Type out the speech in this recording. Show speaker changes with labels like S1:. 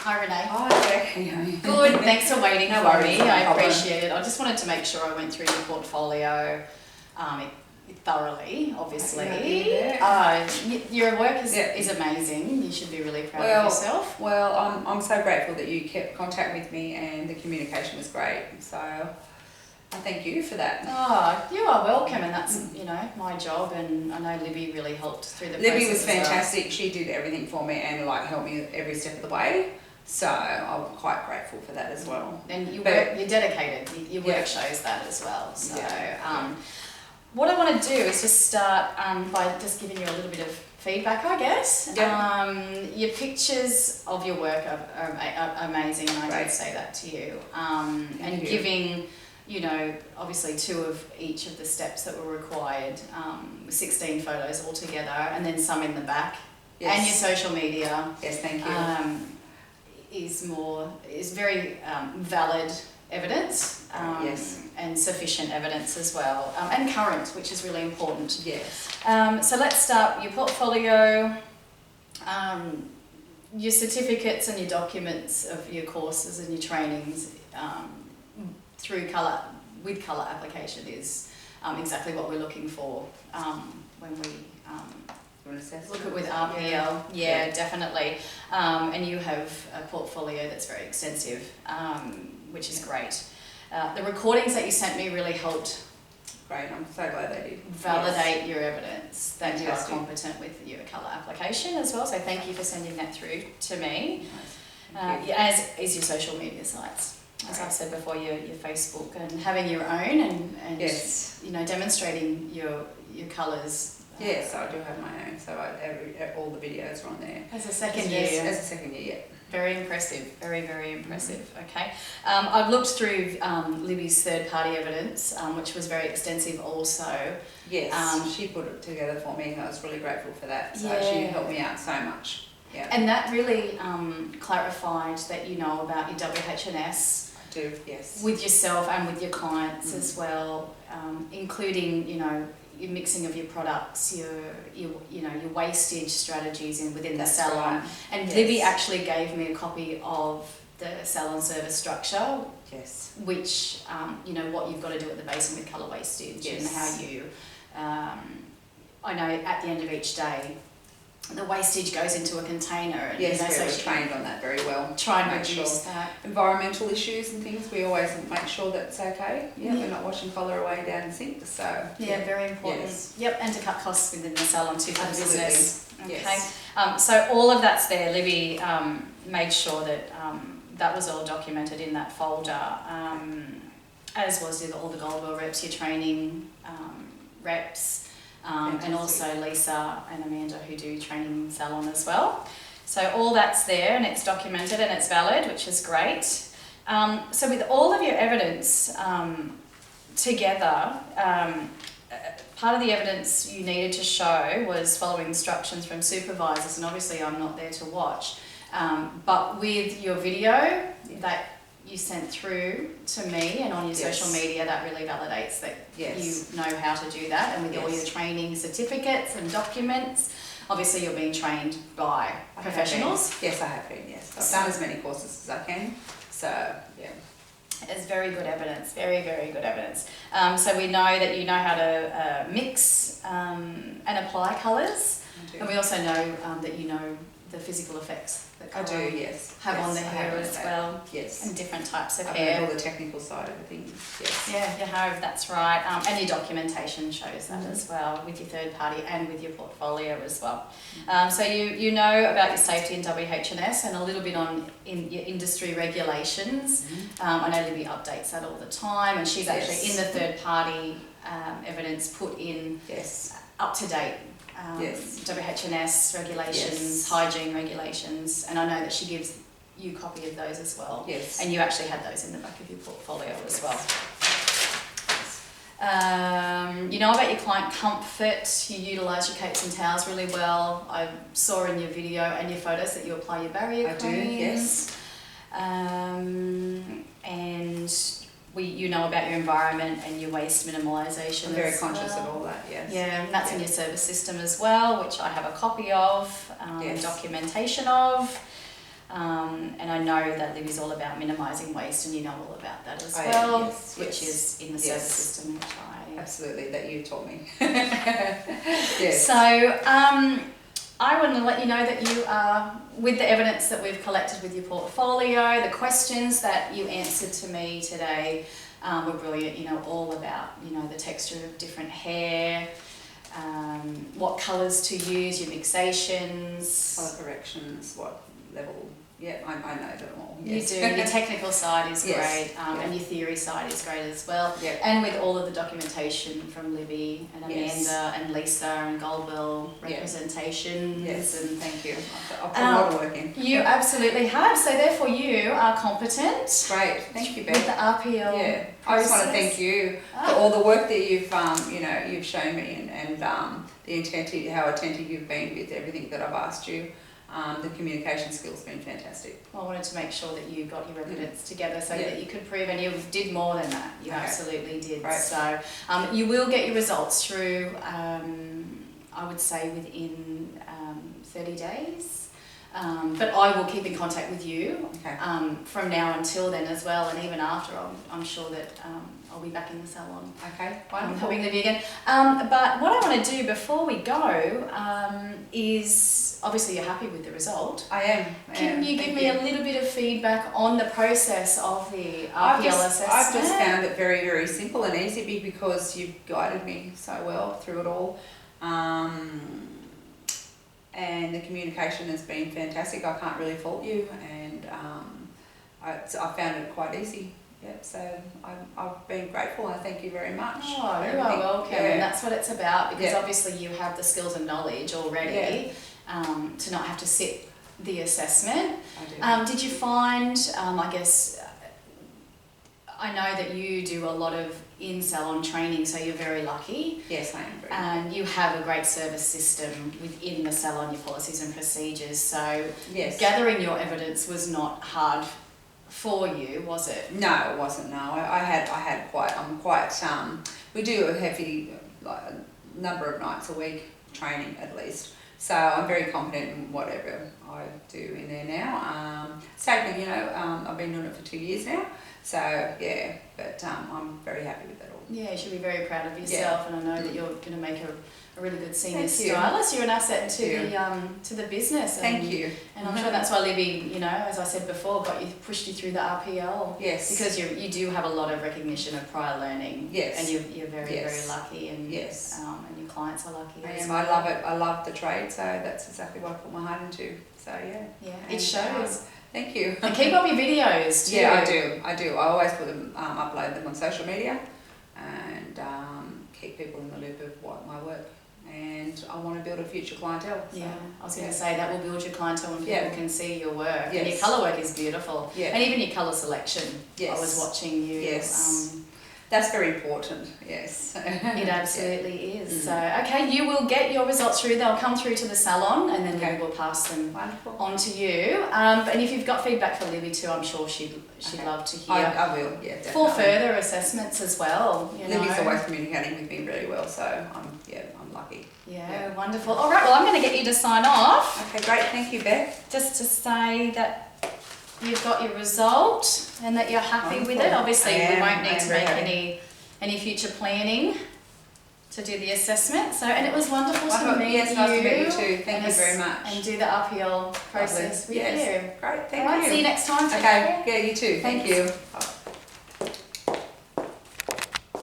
S1: Hi Renee.
S2: Hi, Becky.
S1: Good, thanks for waiting
S2: No
S1: for
S2: worries,
S1: me.
S2: no
S1: I
S2: problem.
S1: appreciate it. I just wanted to make sure I went through your portfolio thoroughly, obviously. Your work is amazing. You should be really proud of yourself.
S2: Well, I'm so grateful that you kept contact with me and the communication was great. So I thank you for that.
S1: Oh, you are welcome, and that's my job. And I know Libby really helped through the process.
S2: Libby was
S1: as well.
S2: fantastic. She did everything for me and helped me every step of the way. So I'm quite grateful for that as well.
S1: And you're dedicated. Your work shows that as well. So what I want to do is just start by just giving you a little bit of feedback, I guess. Your pictures of your work are amazing, and I did say that to you. And giving, obviously 2 of each of the steps that were required, 16 photos altogether, and then some in the back. Yes. And your social media.
S2: Yes, thank you.
S1: Is very valid evidence, and sufficient evidence as well, and current, which is really important.
S2: Yes.
S1: So let's start your portfolio, your certificates and your documents of your courses and your trainings through with colour application is exactly what we're looking for when we look at with RPL. Yeah, definitely. And you have a portfolio that's very extensive, which is great. The recordings that you sent me really helped.
S2: Great, I'm so glad they did.
S1: Validate your evidence that you are competent with your colour application as well. So thank you for sending that through to me. As is your social media sites. As I've said before, your Facebook, and having your own and demonstrating your colours.
S2: Yes, I do have my own, so all the videos are on there.
S1: As a second year.
S2: As a second year, yeah.
S1: Very impressive, very, very impressive. Okay. I've looked through Libby's third-party evidence, which was very extensive also.
S2: Yes, she put it together for me, and I was really grateful for that. So she helped me out so much. Yeah.
S1: And that really clarified that you know about your WHS.
S2: I do, yes.
S1: With yourself and with your clients as well, including, your mixing of your products, your wastage strategies within the salon. Right. And Libby actually gave me a copy of the salon service structure.
S2: Yes.
S1: Which what you've got to do at the basin with colour wastage and how you. I know at the end of each day, the wastage goes into a container. And,
S2: so we're trained on that very well.
S1: Try and reduce that.
S2: Environmental issues and things, we always make sure that's okay. We're not washing colour away down the sink. So
S1: very important. Yes. Yep, and to cut costs within the salon too for the business. Okay.
S2: Yes.
S1: So all of that's there. Libby made sure that that was all documented in that folder, as was all the Goldwell reps, your training reps. And also Lisa and Amanda, who do training in salon as well. So all that's there and it's documented and it's valid, which is great. So with all of your evidence together, part of the evidence you needed to show was following instructions from supervisors, and obviously I'm not there to watch. But with your video that you sent through to me and on your social media, that really validates that you know how to do that, and with all your training certificates and documents. Obviously you're being trained by professionals.
S2: Yes, I have been, yes. I've done as many courses as I can, so yeah.
S1: It's very good evidence, very, very good evidence. So we know that you know how to mix and apply colours, and we also know that you know the physical effects that colour have on the hair as well. Yes. And different types of hair.
S2: All the technical side of the things. Yes.
S1: Yeah, you have, that's right. And your documentation shows that as well, with your third party and with your portfolio as well. So you know about your safety in WHS and a little bit on your industry regulations. I know Libby updates that all the time, and she's actually in the third party evidence put in up to date. WHS regulations, hygiene regulations, and I know that she gives you a copy of those as well. Yes. And you actually had those in the back of your portfolio as well. You know about your client comfort, you utilise your capes and towels really well. I saw in your video and your photos that you apply your barrier creams.
S2: I do, yes.
S1: And you know about your environment and your waste minimalisation.
S2: I'm very conscious of all that, yes.
S1: Yeah, and that's in your service system as well, which I have a copy of, documentation of. And I know that Libby's all about minimising waste, and you know all about that as
S2: I
S1: well,
S2: am, yes,
S1: which
S2: yes.
S1: is in the service system, which I...
S2: Absolutely, that you taught me. Yes.
S1: So I want to let you know that you are, with the evidence that we've collected with your portfolio, the questions that you answered to me today were brilliant, you know, all about, you know, the texture of different hair, what colours to use, your mixations.
S2: Colour corrections, what level, yeah, I know them all.
S1: You
S2: Yes.
S1: do, your technical side is
S2: Yes.
S1: great, and your theory side is great as well.
S2: Yeah.
S1: And with all of the documentation from Libby and Amanda
S2: Yes.
S1: and Lisa and Goldwell
S2: Yeah.
S1: representations.
S2: Yes.
S1: And
S2: Thank you. I've put a lot of work in.
S1: you absolutely have, so therefore you are competent.
S2: Great, thank you,
S1: With
S2: Beth.
S1: the RPL
S2: Yeah, I just want to
S1: process.
S2: thank you for all the work that you've, you know, you've shown me, and the attentive, how attentive you've been with everything that I've asked you. The communication skills have been fantastic.
S1: Well, I wanted to make sure that you got your evidence together so
S2: Yeah.
S1: that you could prove, and you did more than that. You
S2: Okay.
S1: absolutely did.
S2: Right.
S1: So you will get your results through, I would say, within 30 days. But I will keep in contact with you
S2: Okay.
S1: from now until then as well, and even after. I'm sure that I'll be back in the salon.
S2: Okay,
S1: I'm
S2: wonderful.
S1: helping Libby again. But what I want to do before we go is, obviously you're happy with the result.
S2: I am.
S1: Can you give me a little bit of feedback on the process of the RPL assessment?
S2: I've just found it very, very simple and easy because you've guided me so well through it all. And the communication has been fantastic. I can't really fault you, and I found it quite easy. Yep, so I've been grateful, and thank you very much.
S1: Oh,
S2: for
S1: you are
S2: everything.
S1: welcome,
S2: Yeah.
S1: and that's what it's about, because
S2: Yeah.
S1: obviously you have the skills and knowledge already to not have to sit the assessment.
S2: I do.
S1: Did you find, I guess, I know that you do a lot of in-salon training, so you're very lucky.
S2: Yes, I am very
S1: And you have a great service system within the salon, your policies and procedures. So
S2: Yes.
S1: gathering your evidence was not hard for you, was it?
S2: No, it wasn't. No, I had I'm quite. We do a heavy, like, a number of nights a week training at least. So I'm very confident in whatever I do in there now. It's taken, you know, I've been doing it for 2 years now. So yeah, but I'm very happy with it all.
S1: Yeah, you should be very proud of yourself, and I know that you're going to make a really good senior
S2: Thank you.
S1: stylist. You're an asset
S2: Thank
S1: to the business.
S2: Thank
S1: and,
S2: you.
S1: And I'm sure that's why Libby, you know, as I said before, pushed you through the RPL.
S2: Yes.
S1: Because you do have a lot of recognition of prior learning.
S2: Yes.
S1: And you're very,
S2: Yes.
S1: very lucky, and
S2: Yes.
S1: and your clients are lucky.
S2: I
S1: as
S2: am.
S1: well.
S2: I love it. I love the trade. So that's exactly what I put my heart into. So yeah.
S1: Yeah,
S2: And,
S1: it shows.
S2: Thank you.
S1: And keep up your videos too.
S2: Yeah, I do. I always put them, upload them on social media, and keep people in the loop of what my work. And I want to build a future clientele. So,
S1: Yeah, I was going
S2: yeah.
S1: to say that will build your clientele when people
S2: Yeah.
S1: can see your work. And your
S2: Yes.
S1: colour work is beautiful.
S2: Yeah.
S1: And even your colour selection.
S2: Yes.
S1: I was watching you.
S2: Yes. That's very important. Yes.
S1: It absolutely is.
S2: Mm.
S1: So, okay, you will get your results through. They'll come through to the salon, and then
S2: Okay.
S1: Libby will pass them
S2: Wonderful.
S1: on to you. And if you've got feedback for Libby too, I'm sure she'd
S2: Okay.
S1: love to hear.
S2: I will. Yeah, definitely.
S1: For further assessments as well. You know.
S2: Libby's always communicating with me really well, so I'm lucky.
S1: Yeah, wonderful. All right, well, I'm going to get you to sign off.
S2: Okay, great. Thank you, Beth.
S1: Just to say that you've got your result and that you're happy with it.
S2: Wonderful.
S1: Obviously,
S2: I
S1: we
S2: am.
S1: won't
S2: I
S1: need
S2: am
S1: to
S2: very
S1: make
S2: happy.
S1: any future planning to do the assessment. So, and it was wonderful to
S2: Wonderful.
S1: meet
S2: Yes,
S1: you.
S2: nice to meet you too. Thank
S1: and
S2: you very much.
S1: And do the RPL process
S2: Lovely.
S1: with
S2: Yes.
S1: you.
S2: Great. Thank
S1: All right,
S2: you.
S1: see you next time. Take
S2: Okay.
S1: care.
S2: Yeah, you too. Thank
S1: Thanks.
S2: you.